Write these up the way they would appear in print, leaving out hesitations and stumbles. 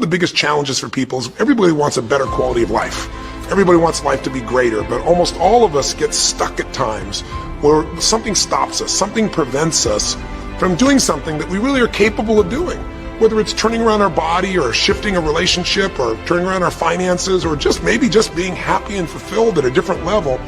the biggest challenges for people is everybody wants a better quality of life. Everybody wants life to be greater, but almost all of us get stuck at times where something stops us, something prevents us from doing something that we really are capable of doing. Whether it's turning around our body or shifting a relationship or turning around our finances or maybe just being happy and fulfilled at a different level,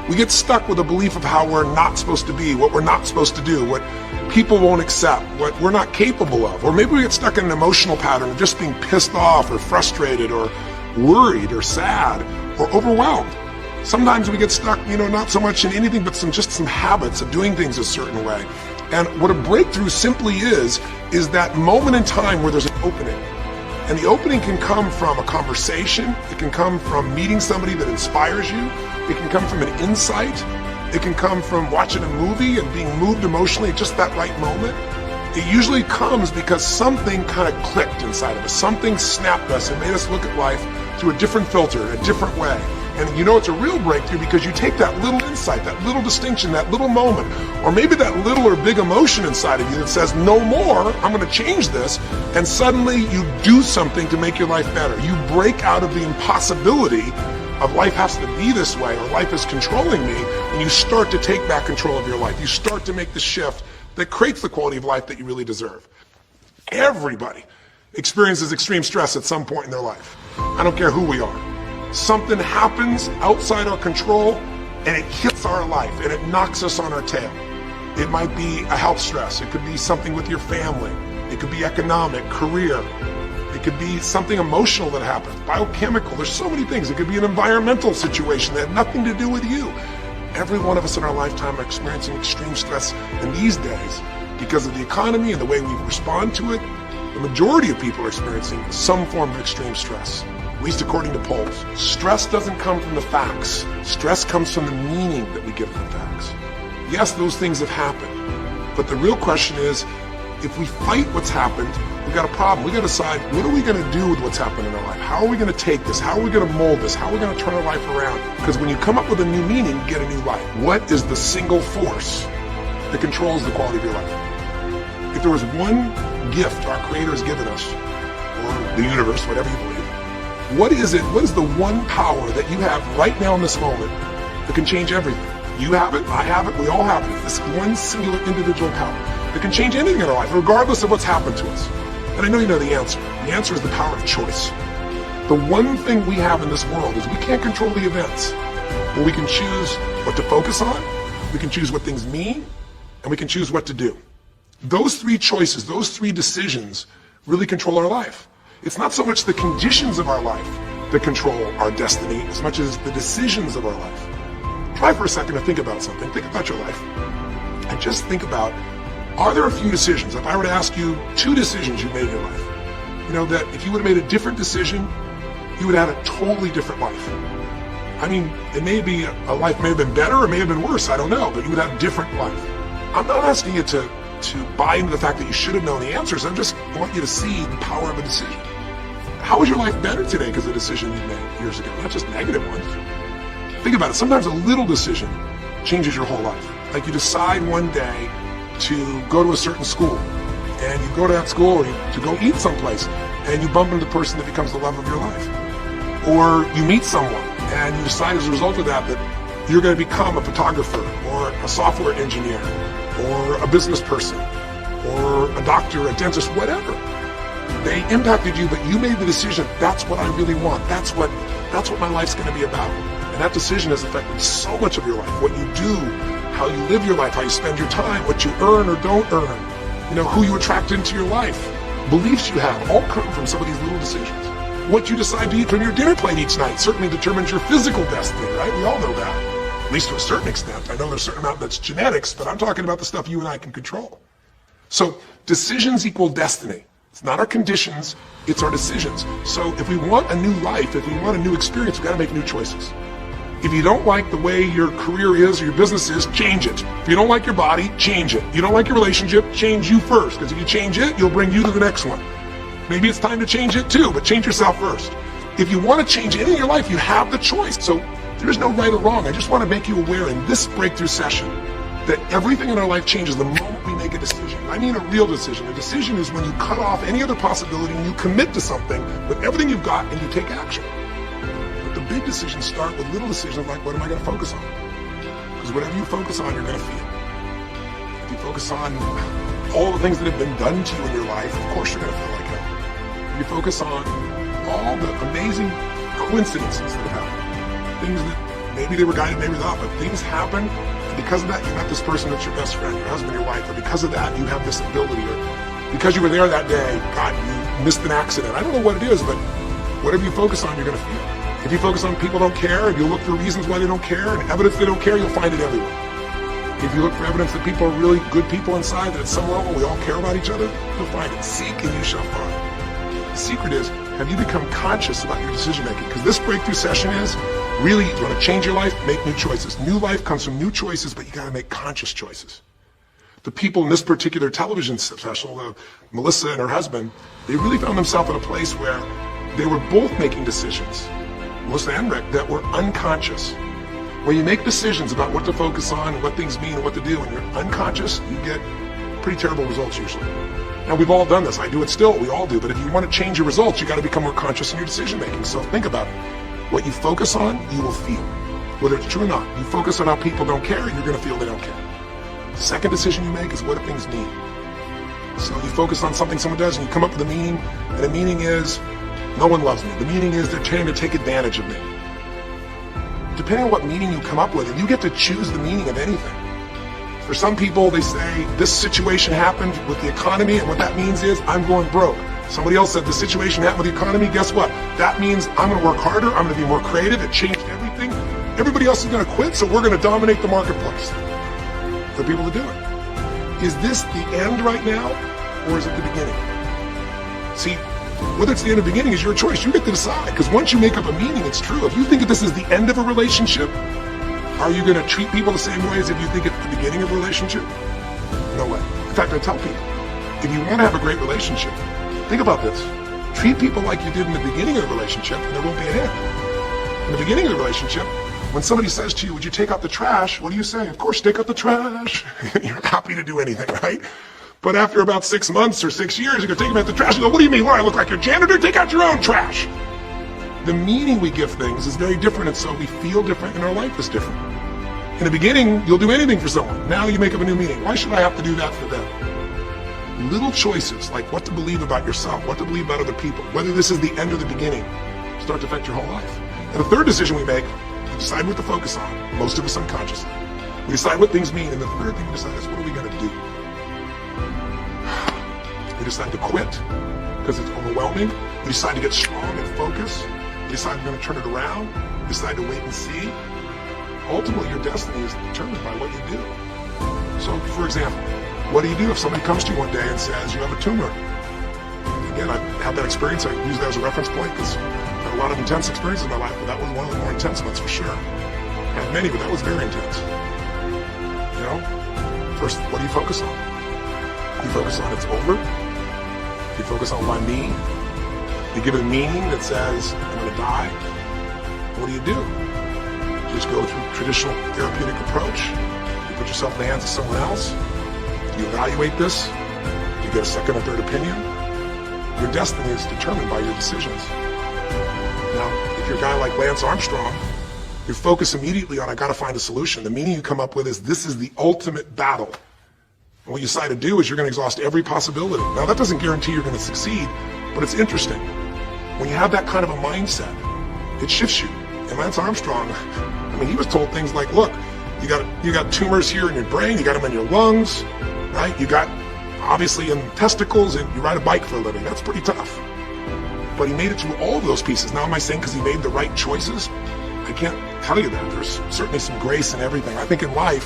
we get stuck with a belief of how we're not supposed to be, what we're not supposed to do, what people won't accept, what we're not capable of. Or maybe we get stuck in an emotional pattern of just being pissed off or frustrated or worried or sad or overwhelmed. Sometimes we get stuck, not so much in anything but some habits of doing things a certain way. And what a breakthrough simply is that moment in time where there's an opening. And the opening can come from a conversation, it can come from meeting somebody that inspires you, it can come from an insight, it can come from watching a movie and being moved emotionally at just that right moment. It usually comes because something kind of clicked inside of us, something snapped us and made us look at life through a different filter, a different way. And it's a real breakthrough because you take that little insight, that little distinction, that little moment, or maybe that little or big emotion inside of you that says, no more, I'm going to change this, and suddenly you do something to make your life better. You break out of the impossibility of life has to be this way or life is controlling me, and you start to take back control of your life. You start to make the shift that creates the quality of life that you really deserve. Everybody experiences extreme stress at some point in their life. I don't care who we are. Something happens outside our control and it hits our life and it knocks us on our tail. It might be a health stress. It could be something with your family. It could be economic, career. It could be something emotional that happens, biochemical. There's so many things. It could be an environmental situation that had nothing to do with you. Every one of us in our lifetime are experiencing extreme stress, and these days, because of the economy and the way we respond to it, the majority of people are experiencing some form of extreme stress, at least according to polls. Stress doesn't come from the facts. Stress comes from the meaning that we give to the facts. Yes, those things have happened, but the real question is, if we fight what's happened, we've got a problem. We've got to decide, what are we going to do with what's happened in our life? How are we going to take this? How are we going to mold this? How are we going to turn our life around? Because when you come up with a new meaning, you get a new life. What is the single force that controls the quality of your life? If there was one gift our Creator has given us, or the universe, whatever you believe, what is it? What is the one power that you have right now in this moment that can change everything? You have it, I have it, we all have it. This one singular individual power that can change anything in our life, regardless of what's happened to us. And I know you know the answer. The answer is the power of choice. The one thing we have in this world is we can't control the events, but we can choose what to focus on, we can choose what things mean, and we can choose what to do. Those three choices, those three decisions really control our life. It's not so much the conditions of our life that control our destiny as much as the decisions of our life. Try for a second to think about something. Think about your life. And just think about, are there a few decisions? If I were to ask you 2 decisions you made in your life, that if you would have made a different decision, you would have had a totally different life. I mean, it may be a life may have been better or may have been worse, I don't know, but you would have a different life. I'm not asking you to buy into the fact that you should have known the answers. I just want you to see the power of a decision. How is your life better today because of a decision you made years ago, not just negative ones? Think about it. Sometimes a little decision changes your whole life. Like you decide one day to go to a certain school, and you go to that school or to go eat someplace, and you bump into the person that becomes the love of your life. Or you meet someone, and you decide as a result of that you're going to become a photographer, or a software engineer, or a business person, or a doctor, a dentist, whatever. They impacted you, but you made the decision, that's what I really want. That's what my life's going to be about. And that decision has affected so much of your life. What you do, how you live your life, how you spend your time, what you earn or don't earn, who you attract into your life, beliefs you have, all come from some of these little decisions. What you decide to eat from your dinner plate each night certainly determines your physical destiny, right? We all know that, at least to a certain extent. I know there's a certain amount that's genetics, but I'm talking about the stuff you and I can control. So decisions equal destiny. It's not our conditions, it's our decisions. So if we want a new life, if we want a new experience, we've got to make new choices. If you don't like the way your career is or your business is, change it. If you don't like your body, change it. You don't like your relationship, change you first. Because if you change it, you'll bring you to the next one. Maybe it's time to change it too, but change yourself first. If you want to change anything in your life, you have the choice. So there's no right or wrong. I just want to make you aware in this breakthrough session that everything in our life changes the moment we make make a decision. I mean a real decision. A decision is when you cut off any other possibility and you commit to something with everything you've got and you take action. But the big decisions start with little decisions like, what am I going to focus on? Because whatever you focus on, you're going to feel. If you focus on all the things that have been done to you in your life, of course you're going to feel like hell. If you focus on all the amazing coincidences that have happened, things that maybe they were guided, maybe not, but things happen, and because of that you met this person that's your best friend, your husband, your wife, or because of that you have this ability, or because you were there that day, God, you missed an accident. I don't know what it is, but whatever you focus on, you're going to feel. If you focus on people don't care, if you look for reasons why they don't care, and evidence they don't care, you'll find it everywhere. If you look for evidence that people are really good people inside, that at some level we all care about each other, you'll find it. Seek and you shall find. The secret is, have you become conscious about your decision making? Because this breakthrough session is, really, you want to change your life, make new choices. New life comes from new choices, but you got to make conscious choices. The people in this particular television special, Melissa and her husband, they really found themselves in a place where they were both making decisions, Melissa and Rick, that were unconscious. When you make decisions about what to focus on and what things mean and what to do, and you're unconscious, you get pretty terrible results usually. Now, we've all done this. I do it still. We all do. But if you want to change your results, you got to become more conscious in your decision making. So think about it. What you focus on, you will feel. Whether it's true or not. You focus on how people don't care, you're going to feel they don't care. The second decision you make is, what do things mean? So you focus on something someone does and you come up with a meaning, and the meaning is, no one loves me. The meaning is, they're trying to take advantage of me. Depending on what meaning you come up with, and you get to choose the meaning of anything. For some people, they say, this situation happened with the economy, and what that means is, I'm going broke. Somebody else said, the situation happened with the economy, guess what? That means I'm going to work harder, I'm going to be more creative, it changed everything. Everybody else is going to quit, so we're going to dominate the marketplace. For people to do it. Is this the end right now, or is it the beginning? See, whether it's the end or beginning is your choice. You get to decide, because once you make up a meaning, it's true. If you think that this is the end of a relationship, are you going to treat people the same way as if you think it's the beginning of a relationship? No way. In fact, I tell people, if you want to have a great relationship, think about this. Treat people like you did in the beginning of the relationship, and there won't be an end. In the beginning of the relationship, when somebody says to you, would you take out the trash? What do you say? Of course, take out the trash. You're happy to do anything, right? But after about 6 months or 6 years, you go, take them out the trash. You go, what do you mean? What, I look like your janitor? Take out your own trash. The meaning we give things is very different, and so we feel different, and our life is different. In the beginning, you'll do anything for someone. Now you make up a new meaning. Why should I have to do that for them? Little choices, like what to believe about yourself, what to believe about other people, whether this is the end or the beginning, start to affect your whole life. And the third decision we make, we decide what to focus on, most of us unconsciously. We decide what things mean, and the third thing we decide is, what are we going to do? We decide to quit because it's overwhelming. We decide to get strong and focus. We decide we're going to turn it around. We decide to wait and see. Ultimately, your destiny is determined by what you do. So, for example, what do you do if somebody comes to you one day and says, you have a tumor? Again, I had that experience. I use that as a reference point because I had a lot of intense experiences in my life, but that was one of the more intense ones for sure. I had many, but that was very intense. You know, first, what do you focus on? You focus on it's over. You focus on why me. You give it a meaning that says, I'm going to die. What do? You just go through traditional therapeutic approach. You put yourself in the hands of someone else. You evaluate this. You get a second or third opinion. Your destiny is determined by your decisions. Now, if you're a guy like Lance Armstrong, you focus immediately on, I got to find a solution. The meaning you come up with is, this is the ultimate battle. And what you decide to do is you're going to exhaust every possibility. Now, that doesn't guarantee you're going to succeed, but it's interesting. When you have that kind of a mindset, it shifts you. And Lance Armstrong, I mean, he was told things like, look, you got tumors here in your brain, you got them in your lungs, right? You got, obviously, in testicles, and you ride a bike for a living. That's pretty tough. But he made it through all of those pieces. Now, am I saying because he made the right choices? I can't tell you that. There's certainly some grace in everything. I think in life,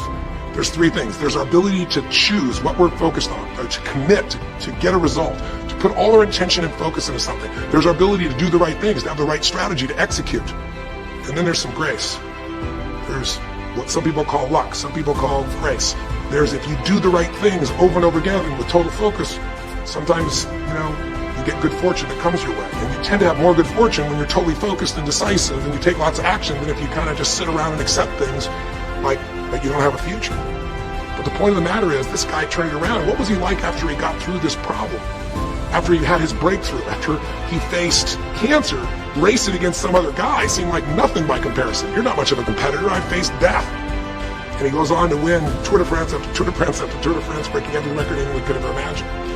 there's three things. There's our ability to choose what we're focused on, or to commit, to get a result, to put all our intention and focus into something. There's our ability to do the right things, to have the right strategy, to execute. And then there's some grace. There's what some people call luck, some people call grace. There's, if you do the right things over and over again and with total focus, sometimes, you get good fortune that comes your way. And you tend to have more good fortune when you're totally focused and decisive and you take lots of action than if you kind of just sit around and accept things like that you don't have a future. But But the point of the matter is, this guy turned it around. What was he like after he got through this problem? After he had his breakthrough, after he faced cancer, racing against some other guy seemed like nothing by comparison. You're not much of a competitor. I faced death. And he goes on to win Tour de France after Tour de France after Tour de France, breaking every record anyone could ever imagine.